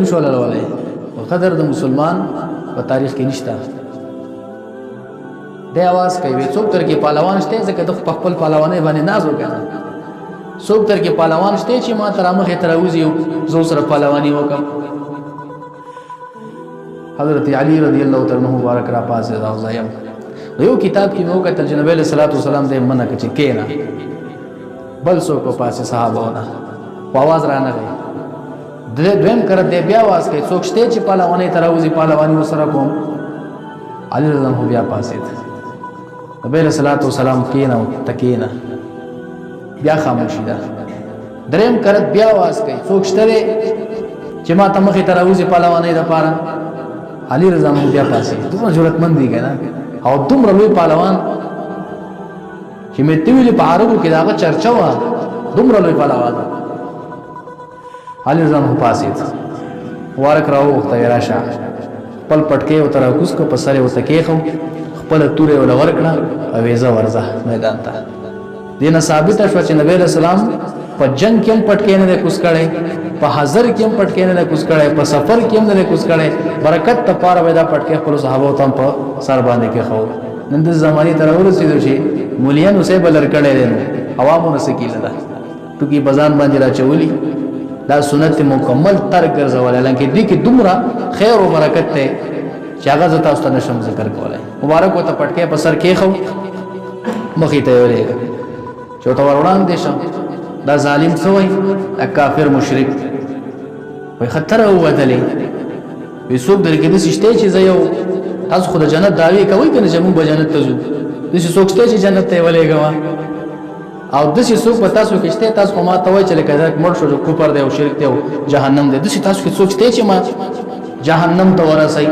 نشو لولای قدر د مسلمان په تاریخ کې نشته د आवाज کوي څوک تر کې پهلوان شته ځکه د خپل پهلوانې باندې ناز وکړي څوک تر کې پهلوان شته چې ما تر مخه تر اوزي زو سره پهلواني وکم حضرت علی رضی الله تعالی عنہ مبارک را پاسه دا زایم یو کتاب کې مو کتل چې نبی صلی الله علیه وسلم دې منع کړي کینا بل څوک په پاسه صحابه ونه आवाज را نه غي دویم کړه دې بیا आवाज کوي څوک شته چې پهلواني تر اوزي پهلواني وسره کوم علی رضی الله بیا پاسه نبی صلی الله علیه وسلم کینا تکینا بیا خاموشی ده دریم کرت بیا आवाज کوي څوک شته چې ما ته مخې تر اوزي پهلواني ده پاره علی رضا مو بیا پاسي دومره ضرورتمند دي کنه او دومره لوی پهلوان چې مې ته ویلې په عربو کې داغه چرچا و دومره لوی پهلوان علی رضا مو پاسي وارک راو ته راشه خپل پټکي او تر کوس کو پسره وته کې خو خپل توره ول ورکړه او ویزه ورځه میدان ته دینه ثابت شو چې نبی رسول الله په جنگ کې هم پټکې نه کوس کړي په حاضر کې هم پټکې نه کوس کړي په سفر کې هم نه کوس کړي برکت ته پاره ودا پټکې خپل صحابه ته په سر باندې کې خو نن د زماني تر ورسېدو چې موليان اوسه بلر کړي دي عوامو نسکیله ده تو کې بزان باندې را چولي دا سنت مکمل تر ګرځول لکه دې کې دومره خیر او برکت ته چې هغه زتا واست نشم ذکر کولای مبارک وته پټکې په سر کې خو مخې ته ورې چوتو وران دي شم دا ظالم سوی دا کافر مشرک وي خطر وته وي څوک درګه د سشته چې زيو تاسو خو د جنت داوی کوي کنه چې موږ به جنت ته ځو د څوک شته چې جنت ته ولېګوا او د څوک په تاسو کې شته تاسو ما ته وای چې لکه مړ شو کوپر دی او شرک دی او جهنم دی د تاسو کې څوک شته چې ما جهنم ته ورسای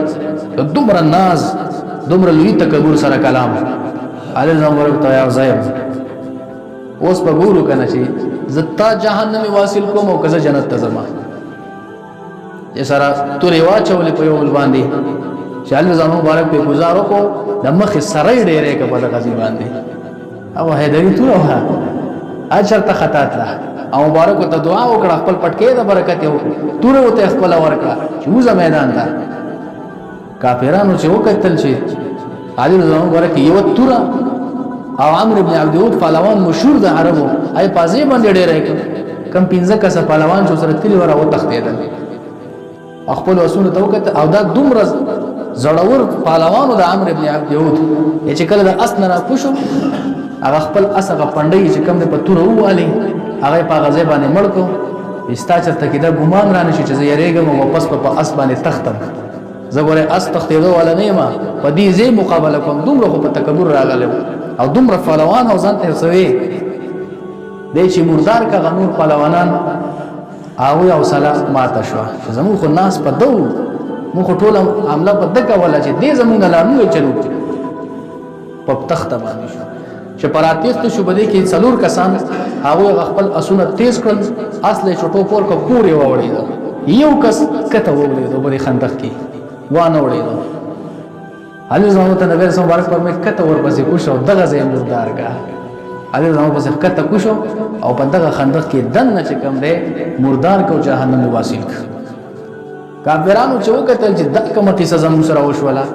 دومره ناز دومره لوی تکبر سره کلام علی زمور ته یا زایم اوس په ګورو کنه چې زتا جهنم واصل کوم او کزه جنت ته زما یې سره تورې واچولې په یو ول باندې چې الله زمو مبارک په گزارو کو د مخ سره ډېرې کې په غزي باندې او هدايت توه اجر ته خطات له او مبارک ته دعا وکړه خپل پټکې د برکت یو تور وته خپل ورکړه چې وزه میدان ته کافرانو چې وکتل چې علي زمو مبارک یو تور او عمرو بن عبد الود پهلوان مشهور د عربو اي پازي باندې ډېر کم 15 کسه پهلوان چې سره تلی ورا و تختیدل خپل وسونه توکت او دا دومره زړور پهلوانو د عمرو بن عبد الود چې کله د اسنه را پوشو هغه خپل اسغه پندې چې کم د پتور واله هغه په غزه باندې مړکو استا چرته کې دا ګمان را نشي چې زیریګم او واپس په اس باندې تختم زګوره اس تختیدو ولا نه ما په دې زی مقابله کوم دومره په تکبر راغله او دومره پهلوان او ځان ته سوي د چې مردار کا غنور پهلوانان او یو سلام ماته شو چې زمو خو ناس په دو مو خو ټول عمله په دغه ولا چې دې زمونږ لارنو چلو په تخت باندې شو چې پراتیست شو بده کې څلور کسان هغه خپل اسونه تیز کړل اصله چټو پور کو پوري وړي یو کس کته وړي د بری خندق کې وانه وړي علي زمو ته نبی رسول مبارک پر مې کته ور پسې کوشو دغه زې مردار کا علي زمو پسې کته کوشو او په دغه خندق کې دنه چې کم دی مردار کو جهنم واصل کافرانو چې وکتل چې دغه مټي سزا مو سره وشولا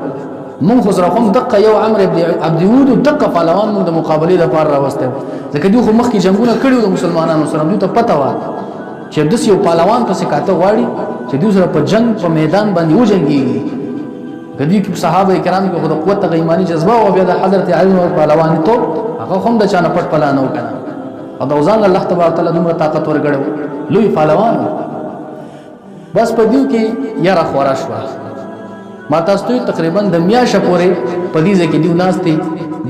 مون خو سره کوم دغه یو عمرو بن عبد الود دغه پهلوان مو د مقابله لپاره راوسته ځکه دوی خو مخکې جنگونه کړیو د مسلمانانو سره دوی ته پته و چې د یو پهلوان پسې کاته غواړي چې دوی سره په جنگ په میدان باندې وجنګي کدی کې صحابه کرام کو د قوت ایمانی جذبه او بیا د حضرت علی او پهلوان ته هغه هم د چانه پټ پلان وکړه او د ځان الله تبارک تعالی دومره طاقت ورګړو لوی پهلوان بس په دیو کې یاره خورا شو ما تاسو تقریبا د میاشه پورې په دې ځکه دیو ناشتي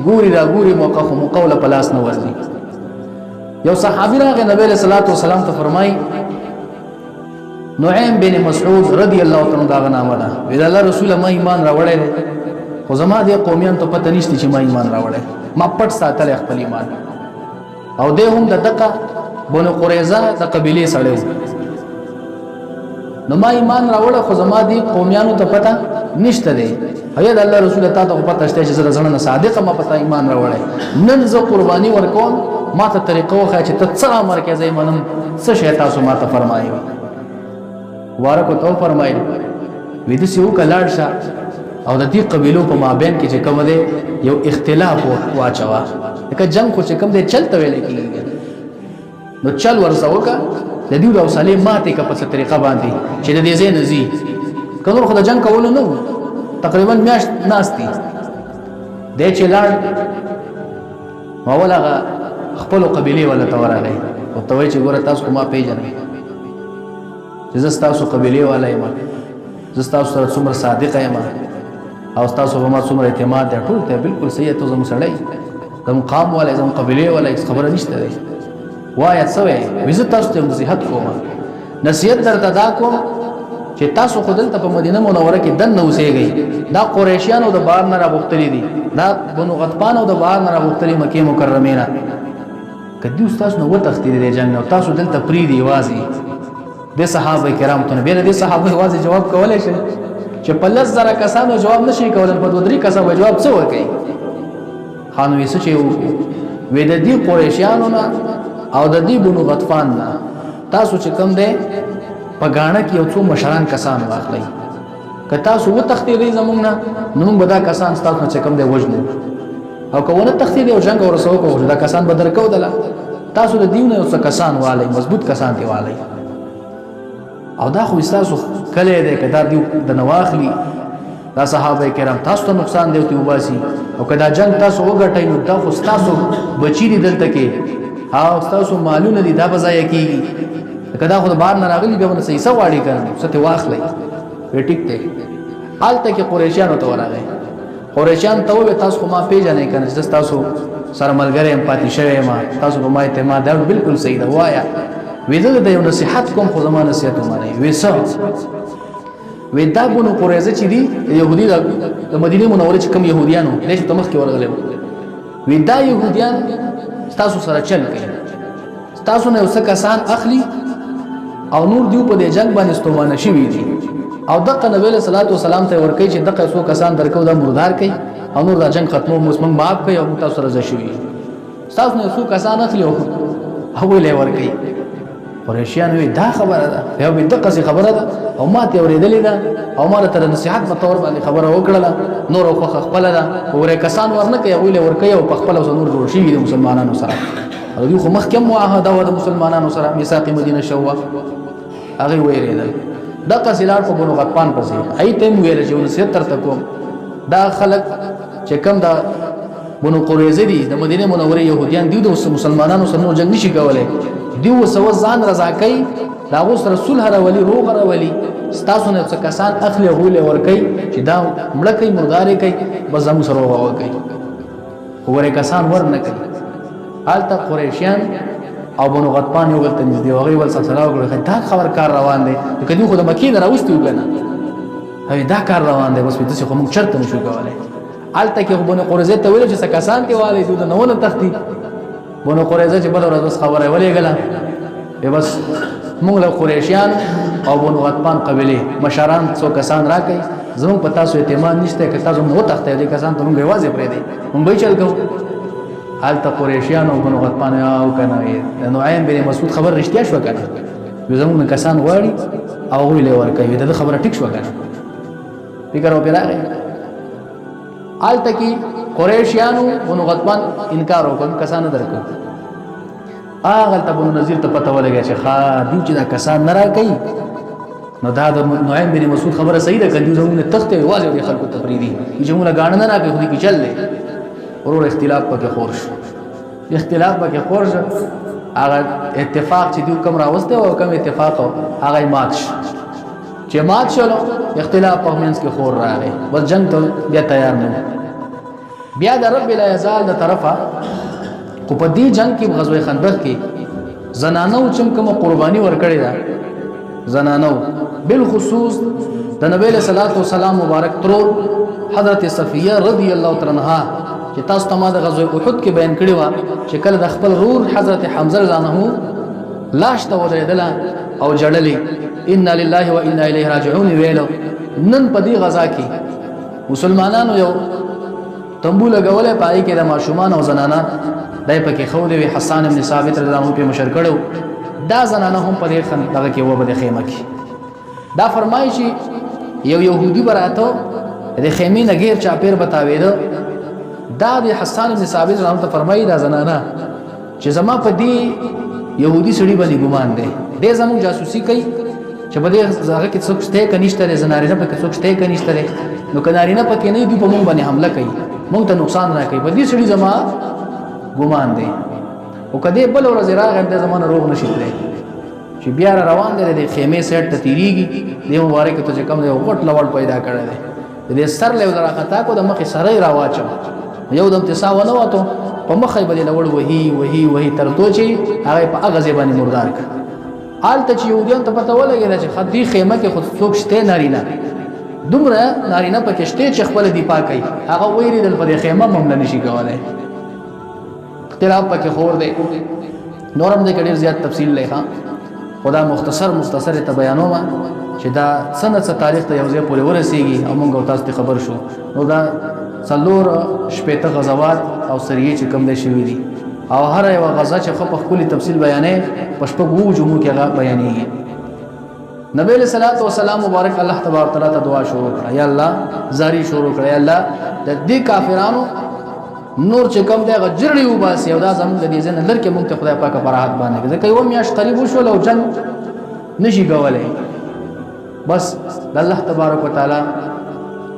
ګوري را ګوري موقع خو مقوله پلاس نه ورځي یو صحابي راغی نبی صلی الله علیه وسلم ته فرمای نعیم بن مسعود رضی الله تعالی عنہ نامه ده وی الله رسول ما ایمان راوړل خو زما د قومیان ته پته نشته چې ما ایمان راوړل ما پټ ساتل خپل ایمان او ده هم د دقه بنو قریظه د قبيله سره نو ما ایمان راوړل خو زما د قومیانو ته پته نشته دی هيا د الله رسول ته پته شته چې زړه زړه صادق ما پته ایمان راوړل نن زه قرباني ورکوم ما ته طریقو خا چې ته څه امر کې زې منم څه شي تاسو ما ته فرمایي مبارک تو فرمایي وې داسې وکړه لاړ شه او د دې قبیلو په مابین کې چې کوم دی یو اختلاف واچوه لکه جنګ خو چې کوم دی چل ته ویلی کېږي نو چل ورسه وکړه د دې د حوصلې ماتې که په څه طریقه باندې چې د دې ځای نه ځي که نور خو د جنګ کولو نه و تقریبا میاشت ناست دي دی چې لاړ اول هغه خپلو قبیلې والا ته ورغی ورته وایي چې ګوره تاسو خو ما پېژنئ چې زه ستاسو قبیلې والا یم زه ستاسو سره څومره صادقه یم او ستاسو په ما څومره اعتماد دی ټول ته بالکل صحیح ته زموږ سړی زموږ قام والا زموږ قبیلې والا هېڅ خبره نشته دی وایه څه وایې وایي زه تاسو ته نصیحت کوم نصیحت درته دا کوم چې تاسو خو دلته په مدینه منوره کې دننه اوسېږئ دا قریشیانو د بهر نه رابوختلي دي دا بنو غطفانو د بهر نه رابوختلي مکې مکرمې نه که دوی ستاسو نه وتښتېدي د جنګ نه او تاسو دلته پرېږدي یوازې د صحابه کرامو ته بیا د صحابه یوازې جواب کولی شئ چې په 10,000 کسانو جواب نشي کولی په 2-3 کسانو جواب څه ورکوي خان وایي څه چې وکړو وایي د دې قریشیانو نه او د دې بنو غطفان نه تاسو چې کوم دی په ګاڼه کې یو څو مشران کسان واخلئ که تاسو وتښتېدئ زموږ نه نو موږ به دا کسان ستاسو نه چې کوم دی وژنو او که ونه تښتېدئ او جنګ ورسره وکړو دا کسان به درکو دله تاسو د دیو نه یو څه کسان والئ مضبوط کسان دې والئ او دا خو ستاسو کلی دی که دا دیو د نه واخلي دا صحابه کرام تاسو ته نقصان دی ورته وباسي او که دا جنګ تاسو وګټئ نو دا خو ستاسو بچي دي دلته کې او ستاسو مالونه دي دا به ضایع کېږي که دا خو د بهر نه راغلي بیا به نه صحیح څه غواړي که نه څه ترې واخلئ وی ټیک دی هلته کې قریشیانو ته ورغی قریشیان ته وویل تاسو خو ما پېژنئ که نه چې زه ستاسو سره ملګری یم پاتې شوی یم تاسو په ما اعتماد دا بالکل صحیح ده ووایه وی زه د یو نصیحت کوم خو زما نصیحت ومنئ وی څه وی دا بنو قریظه چې دي یهودي د مدینې منورې چې کوم یهودیان وو دی چې ته مخکې ورغلی وی دا یهودیان ستاسو سره چل کوي ستاسو نه یو څه کسان اخلي او نور دیو په دې جنګ باندې ستومانه شوي دي او دغه نبی له صلوات و سلام ته ورکوي چې دغه څو کسان درکو دا مردار کوي او نور دا جنگ ختمو موږ معاف کوي او تاسو سره شوي ستاسو نه څو کسان اخلي او له ورکوي قریشیان وی دا خبره ده یو به دغه خبره ده او ما ته اورېدلې ده او ما ته نصيحت په تور باندې خبره وکړه نور خو خپل ده ورې کسان ورنه کوي او له ورکوي او په خپل نور جوړ شي د مسلمانانو سره او دوی خو مخکې معاهده و د مسلمانانو سره میثاق مدینه شوه هغه ویریدل دغه سلار په بنو غطفان پسې ایته ویل چې 69 کوم دا خلک چې کم دا بنو قریظه دي د مدینه منورې يهوديان دي د مسلمانانو سره جنگ نشي کولای دیو سو ځان رضا کوي دا اوس رسول هر ولی روغ را ولی ستاسو نه څه کسان اخلي غول ور کوي چې دا مړه کوي مرداري کوي بزمو سره وغه کوي وګوره کسان ور نه کوي حالت قریشیان او بنو غطفان یو غلط نږدې وغه ول سلام وکړه دا خبر کار روان دی کدی خو د مکې نه راوستي وګنه هی دا کار روان دی بس په څه خو موږ چرته نشو کولای حالت کې بنو قریظه ته ویل چې څه کسان دی والي دوی نه ونه تختی بنو قریظه چې بل ورځ خبره ولې غلا بس موږ له قریشیان او بنو غطفان قبيله مشران څو کسان راکې زموږ په تاسو اعتماد نشته که تاسو نو تخته دي کسان ته موږ واځي پرې دي موږ به چل کو حالت قریشیان او بنو غطفان او کنه نو عین بن مسعود خبر رښتیا شو کنه زموږ کسان غواړي او ویلې ورکوي دا خبره ټیک شو کنه فکر او پیراغه حالت کې قریشیانو بنو غطفان انکار وکړ کسان درکو اغل تبو نذیر ته پته ولګی چې خا دی چې دا کسان نه راکې نو دا د نعیم بن مسعود خبره صحیح ده کله زموږ تخته واځي د خلکو تفریدي چې موږ غاڼه نه راکې خو دې کې چل لې ورور اختلاف پکې خورش اختلاف پکې خورش هغه اتفاق چې دوی کوم راوسته او کوم اتفاق هغه مات چې مات شلو اختلاف په منځ کې خور راغی بس جنگ ته بیا تیار نه بیا د رب لا یزال د طرفه کو په دې جنگ کې غزوه خندق کې زنانو چې کوم قرباني ورکړي دا زنانو بالخصوص د نبی له صلوات و سلام مبارک ترور حضرت صفیه رضی الله تعالی عنها چې تاسو ته ما د غزوه احد کې بیان کړی و چې کله د خپل رور حضرت حمزه رضانه لاش ته ودرېدل او جړلې ان لله و انا الیه راجعون ویلو نن په دې غزا کې مسلمانانو یو تنبو لګولې پای کې د ماشومان او زنانه دای پکې خولې وی حسان ابن ثابت رضی الله عنه په مشر کړو دا زنانه هم په دې خندقه کې و په خیمه کې دا فرمایي چې یو يهودي براته د خیمې نه غیر چاپیر بتاویده دا د حسان بن ثابت رحمه الله فرمایي دا زنانه چې زما په دې يهودي سړي باندې ګمان دی دې زموږ جاسوسي کوي چې په دې ځای کې څوک شته کنيشته لري زنارینه په کې څوک شته کنيشته لري نو کنارینه په کې نه دی په مونږ باندې حمله کوي مونږ ته نقصان نه کوي په دې سړي زما ګمان دی او کدی بل ورځ راغی د زمانه روغ نشي تللی چې بیا روان دي د خیمه سیټ ته تیریږي د مبارک ته کم دی غټ لوړ پیدا کړی دی د سر له راختا کو د مخې سره راواچو یو دم تساونه وته په مخې باندې لوړ وਹੀ تر تو چې هغه په هغه ځبانه مردار ک حالت چې یو دین ته پته ولګی چې خدي خیمه کې خود څوک شته نارینه دومره نارینه پکې شته چې خپل دی پاکي هغه ویری دل په خیمه ممنه نشي کولای اختلاف پکې خور دی نورم دې ډېر زیات تفصیل لای خدا مختصر ته بیانوم چې دا سنت تاریخ ته یو ځای پورې ورسیږي او موږ تاسو ته خبر شو نو دا څلور شپږ غزوات او سریه چې کوم دي شوی دي او هر یو غزا چې خو په خپل تفصیل بیانې پښپغ وجومو کې هغه بیانېږي نبی له صلوات و سلام مبارک الله تبارک تعالی ته دعا شروع کړه یا الله زاری شروع کړه یا الله د دې کافرانو نور چې کوم دی غجرړي وباسي او دا زموږ د دې ځنه لرکه موږ ته خدای پاک په راحت باندې ځکه یو میاش قریب وشو لو جنگ نشي کولای بس الله تبارک وتعالى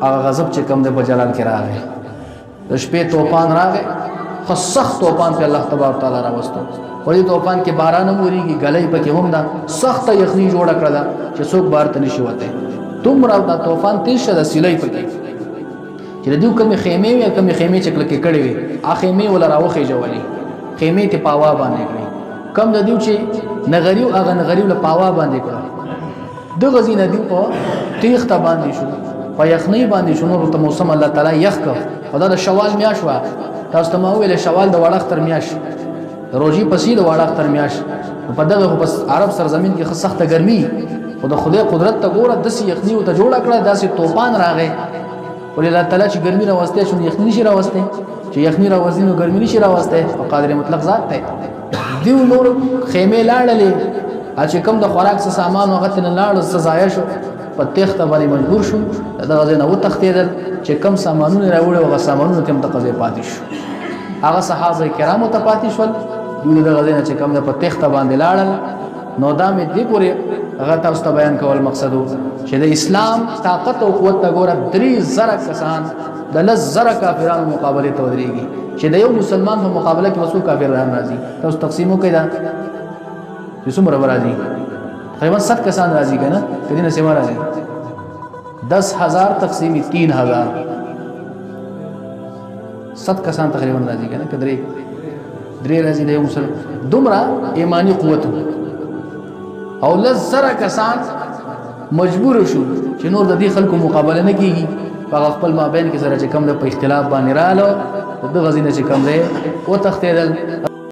هغه غضب چې کوم دی په جلال کې راغی د شپې توفان راغی خو سخت توفان په الله تبارک تعالی راوستو په دې توفان کې باران موريږي غلې پکې هم دا سخت یخني جوړ کړل چې څوک بار ته نشي وته دومره دا توفان تیز شه د سیلې پکې چې دوی کومې خیمه وي کومې خیمه چې کلکې کړې وي ا خیمه ولا راوخې جوړې خیمه ته پاوا باندې کړې کم د دیو چې نغریو اغه نغریو له پاوا باندې کړو د غزینه دی په تیخ ته باندې شو په یخنی باندې شو نو ته موسم الله تعالی یخ کا خدا د شوال میاش وا تاسو ته ویل شوال د وړختر میاش روزي پسې د وړختر میاش په دغه بس عرب سرزمین کې سخته ګرمي خدا خدای قدرت ته ګوره د یخنی او ته جوړ کړه داسې توفان راغی ولې الله تعالی چې ګرمي راوسته شو یخنی نشي راوسته چې یخنی راوځي نو ګرمي نشي راوسته او قادر مطلق ذات ته دیو نور خیمه لاړلې چې کوم د خوراک څه سامان وغته نه لاړ سزا شو په تخته باندې مجبور شو دا غزنه و تختیدل چې کوم سامانونه راوړل او سامانونه تم ته قضې پاتې شو هغه صحابه کرامو ته پاتې شول دوی د غزنه چې کوم په تخته باندې لاړل نو دا مې دې پورې هغه تاسو ته بیان کول مقصد چې د اسلام طاقت او قوت ګوره 3000 کسان د 10,000 کافرانو مقابله ته ودرېږي چې د یو مسلمان په مقابله کې وسو کافرانو راځي تاسو تقسیمو کړئ چې څومره راځي تقریبا 7 کسان راځي کنه کدی نه سیمه راځي 10,000 تقسیم 3,000 7 کسان تقریبا راځي کنه کدرې درې راځي د یو مسلمان دومره ایمانی قوت او 10,000 کسان مجبور شو چې نور د دې خلکو مقابله نه کیږي په خپل مابین کې سره چې کوم د په اختلاف باندې رااله د غزینه چې کوم دی او تختیدل